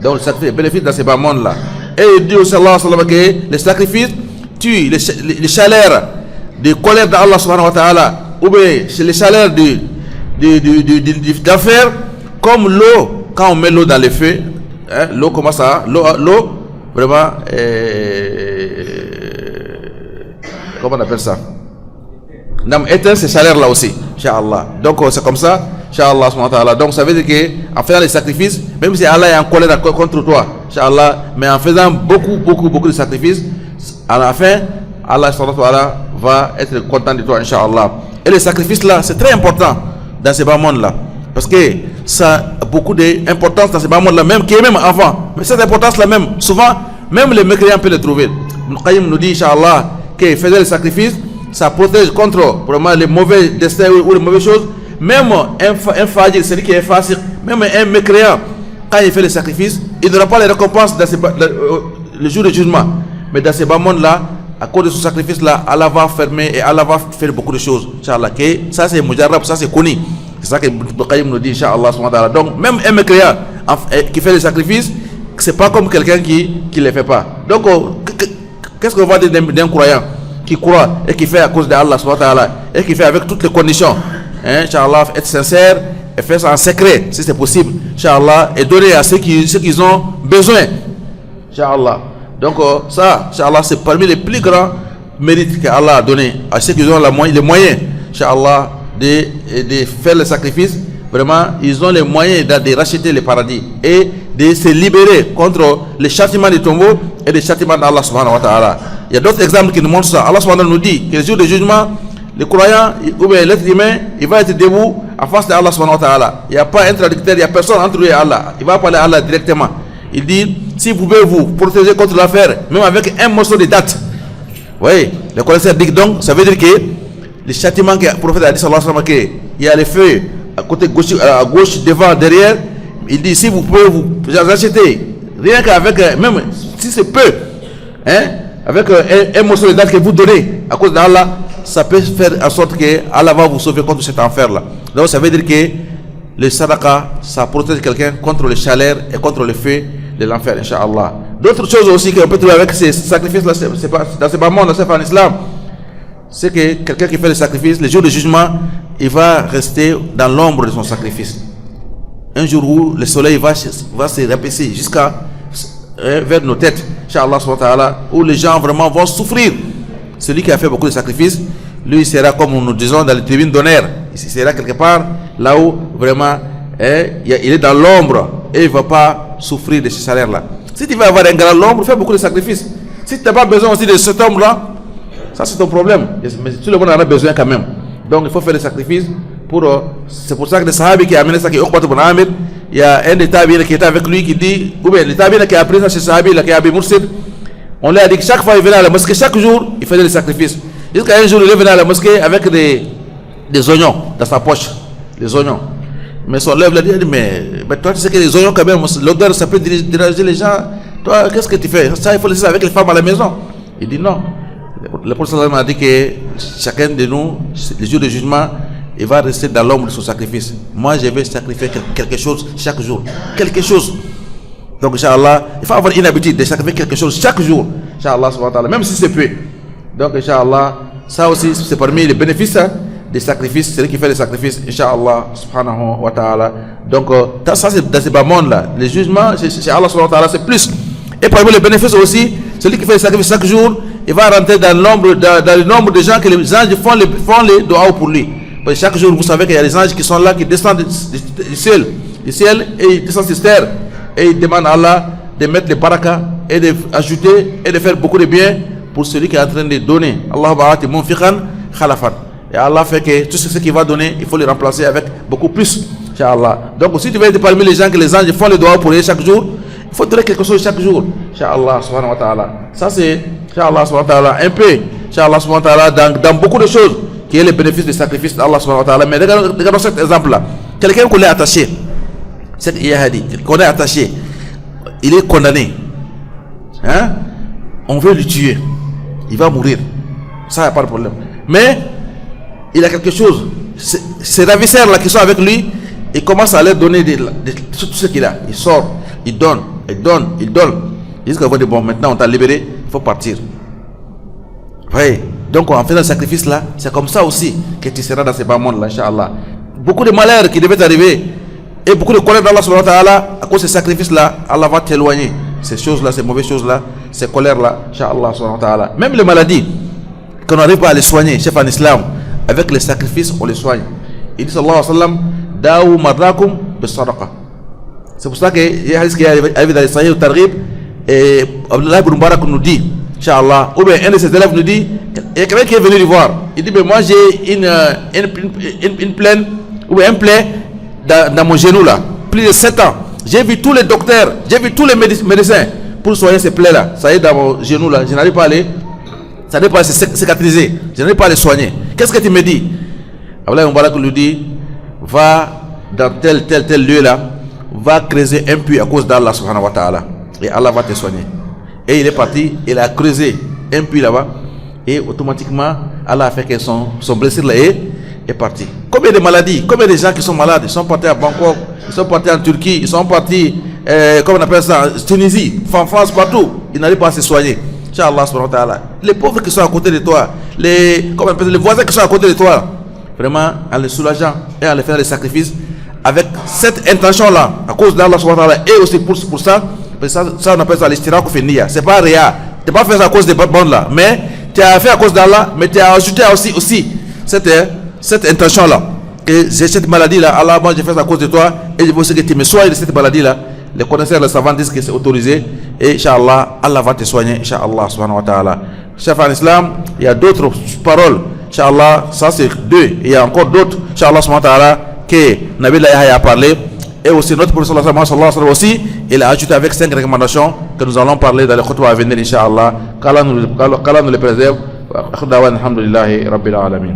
Donc le sacrifice, les bénéfices dans ces bas mondes là. Et il dit aussi Allah sallallahu alayhi wa sallam que les sacrifices tuent les chaleurs de colère d'Allah subhanahu wa ta'ala, ou bien les chaleurs d'enfer, comme l'eau, quand on met l'eau dans le feu, hein, l'eau commence à, l'eau vraiment, comment on appelle ça? Éteint ces chaleurs là aussi, Inch'Allah. Donc c'est comme ça, Inch'Allah subhanahu wa ta'ala. Donc ça veut dire qu'en faisant les sacrifices, même si Allah est en colère contre toi, Inch'Allah, mais en faisant beaucoup de sacrifices, à la fin, Allah subhanahu wa ta'ala va être content de toi, Inch'Allah. Et les sacrifices là, c'est très important dans ces bas mondes là, parce que ça a beaucoup d'importance dans ces bas mondes là, même qui est même avant. Mais cette importance là même, souvent, même les mécréants peuvent le trouver. Ibn Qayyim nous dit, Inch'Allah, que faisait les sacrifices, ça protège contre vraiment les mauvais destins ou les mauvaises choses. Même un fajir, celui qui est facile, même un mécréant, quand il fait les sacrifices, il n'aura pas les récompenses dans le jour du jugement. Mais dans ces bas mondes là, à cause de ce sacrifice là, Allah va fermer et Allah va faire beaucoup de choses. Inch'Allah, ça c'est mujarrab, ça c'est connu. C'est ça que Ibn Qayyim nous dit, Inch'Allah. Donc même un mécréant qui fait les sacrifices, c'est pas comme quelqu'un qui ne les fait pas. Donc qu'est-ce qu'on va dire d'un croyant qui croit et qui fait à cause d'Allah et qui fait avec toutes les conditions, hein, Inch'Allah, être sincère et faire ça en secret si c'est possible, Inch'Allah, et donner à ceux qui ont besoin, Inch'Allah. Donc ça, Inch'Allah, c'est parmi les plus grands mérites qu'Allah a donné à ceux qui ont les moyens, Inch'Allah, de faire le sacrifice. Vraiment, ils ont les moyens de racheter le paradis et de se libérer contre les châtiments du tombeau et les châtiments d'Allah subhanahu wa ta'ala. Il y a d'autres exemples qui nous montrent ça. Allah subhanahu wa ta'ala nous dit que le jour du jugement, le croyant ou bien l'être humain, il va être debout en face d'Allah subhanahu wa ta'ala. Il n'y a pas un traducteur, il n'y a personne entre lui et Allah. Il va parler à Allah directement. Il dit, si vous pouvez vous protéger contre l'affaire, même avec un morceau de date. Vous voyez, le connaisseur dit donc, ça veut dire que les châtiments que le prophète a dit, sallallahu alayhi wa sallam, il y a les feux à côté gauche, à gauche, devant, derrière. Il dit, si vous pouvez vous acheter, rien qu'avec, même si c'est peu, hein, avec un morceau de date que vous donnez à cause d'Allah, ça peut faire en sorte que Allah va vous sauver contre cet enfer-là. Donc ça veut dire que le sadaqa, ça protège quelqu'un contre les chaleurs et contre le feu de l'enfer, Inch'Allah. D'autres choses aussi qu'on peut trouver avec ces sacrifices-là, c'est pas, dans ces bas mondes, c'est pas en islam, c'est que quelqu'un qui fait le sacrifice, le jour du jugement, il va rester dans l'ombre de son sacrifice. Un jour où le soleil va se rabaisser jusqu'à vers nos têtes, Inch'Allah, où les gens vraiment vont souffrir. Celui qui a fait beaucoup de sacrifices, lui, il sera, comme nous disons dans les tribunes d'honneur, il sera quelque part là où vraiment il est dans l'ombre et il ne va pas souffrir de ce salaire-là. Si tu veux avoir un grand ombre, fais beaucoup de sacrifices. Si tu n'as pas besoin aussi de cet ombre-là, ça c'est ton problème. Mais tout le monde en a besoin quand même. Donc il faut faire des sacrifices. C'est pour ça que les sahabis qui ont amené ça, qui Uqbat ibn Amir, il y a un des tabi'in qui était avec lui qui dit, ou bien le tabi'in qui a appris ça chez sahabi, qui a Abi Mursid, on lui a dit que chaque fois il venait à la mosquée, chaque jour il faisait des sacrifices. Jusqu'à un jour il venait à la mosquée avec des oignons dans sa poche, des oignons. Mais son lèvre lui a dit, mais toi tu sais que les oignons quand même, l'odeur ça peut déranger les gens. Toi qu'est-ce que tu fais? Ça il faut laisser avec les femmes à la maison. Il dit non. Le prophète a dit que chacun de nous, le jour du jugement, il va rester dans l'ombre de son sacrifice. Moi je vais sacrifier quelque chose chaque jour. Quelque chose. Donc Inch'Allah, il faut avoir une habitude de sacrifier quelque chose chaque jour. Inch'Allah, même si c'est peu. Donc Inch'Allah, ça aussi c'est parmi les bénéfices des sacrifices, celui qui fait les sacrifices, Inch'Allah subhanahu wa ta'ala. Donc ça c'est dans ces bas mondes là. Les jugements, chez Allah subhanahu wa ta'ala, c'est plus. Et parmi les bénéfices aussi, celui qui fait les sacrifices chaque jour, il va rentrer dans le nombre de gens que les anges font les doigts pour lui. Parce que chaque jour, vous savez qu'il y a des anges qui sont là, qui descendent du ciel et ils descendent sur terre. Et ils demandent à Allah de mettre les barakas et d'ajouter et de faire beaucoup de bien pour celui qui est en train de donner. Allah ba'ati munfiqan khalafan. Et Allah fait que tout ce qu'il va donner, il faut le remplacer avec beaucoup plus. Inch'Allah. Donc si tu veux être parmi les gens que les anges font les doigts pour eux chaque jour, il faut donner quelque chose chaque jour. Inch'Allah subhanahu wa ta'ala. Ça c'est, Inch'Allah subhanahu wa ta'ala, un peu, Inch'Allah subhanahu wa ta'ala, dans beaucoup de choses, qui est le bénéfice des sacrifices d'Allah subhanahu wa ta'ala. Mais regardons cet exemple-là. Quelqu'un qu'on est attaché, cet Yahadi, qu'on est attaché, il est condamné. Hein? On veut le tuer. Il va mourir. Ça, il n'y a pas de problème. Mais, il a quelque chose. Ces ravisseurs-là qui sont avec lui, il commence à leur donner tout ce qu'il a. Il sort, il donne. Il donne. Jusqu'à voir bon, maintenant on t'a libéré, il faut partir. Oui. Donc en faisant le sacrifice là, c'est comme ça aussi que tu seras dans ce bas monde là, Inch'Allah. Beaucoup de malheurs qui devaient t'arriver et beaucoup de colère d'Allah subhanahu wa ta'ala, à cause de ce sacrifice là, Allah va t'éloigner. Ces choses là, ces mauvaises choses là, ces colères là, Inch'Allah subhanahu wa ta'ala. Même les maladies, qu'on n'arrive pas à les soigner, chef en islam, avec les sacrifices, on les soigne. Il dit sallallahu alayhi wa sallam, Daou mardakum bis-sadaqa. C'est pour ça que il y a un hadith qui arrive dans les Sahih al-Targhib, et Abdullah ibn Mubarak nous dit, Inch'Allah, ou bien un de ses élèves nous dit, il y a quelqu'un qui est venu lui voir. Il dit, mais moi j'ai une plaie, ou bien un plaie dans mon genou là, plus de 7 ans. J'ai vu tous les docteurs, j'ai vu tous les médecins pour soigner ces plaies là. Ça y est, dans mon genou là, je n'arrive pas à aller, ça n'est pas cicatriser, je n'arrive pas à les soigner. Qu'est-ce que tu me dis? Abdullah ibn Mubarak lui dit, va dans tel lieu là, va creuser un puits à cause d'Allah subhanahu wa ta'ala, et Allah va te soigner. Et il est parti, il a creusé un puits là-bas, et automatiquement Allah a fait que son blessure là est parti. Combien de maladies, combien de gens qui sont malades, ils sont partis à Bangkok, ils sont partis en Turquie, ils sont partis, comment on appelle ça, en Tunisie, en France, partout, ils n'arrivent pas à se soigner. Inch'Allah subhanahu wa ta'ala. Les pauvres qui sont à côté de toi, les voisins qui sont à côté de toi, vraiment en les soulageant et en les faisant des sacrifices, avec cette intention là, à cause d'Allah subhanahu wa ta'ala, et aussi pour ça, ça on appelle ça l'istiraku fi niyya. C'est pas réa, tu n'as pas fait ça à cause des bonnes là, mais tu as fait à cause d'Allah, mais tu as ajouté aussi cette intention là, que j'ai cette maladie là, Allah, moi j'ai fait ça à cause de toi, et je veux aussi que tu me soignes de cette maladie là. Les connaisseurs, les savants disent que c'est autorisé, et Inch'Allah, Allah va te soigner, Inch'Allah subhanahu wa ta'ala. Chef en islam, il y a d'autres paroles, Inch'Allah, ça c'est 2, il y a encore d'autres, Inch'Allah subhanahu wa ta'ala, que Nabi Yahya a parlé, et aussi notre prophète sallallahu alayhi wa sallam aussi, il a ajouté avec 5 recommandations que nous allons parler dans les khutbah à venir, Inch'Allah. Qu'Allah nous les préserve. Alhamdulillahi Rabbil Alamin.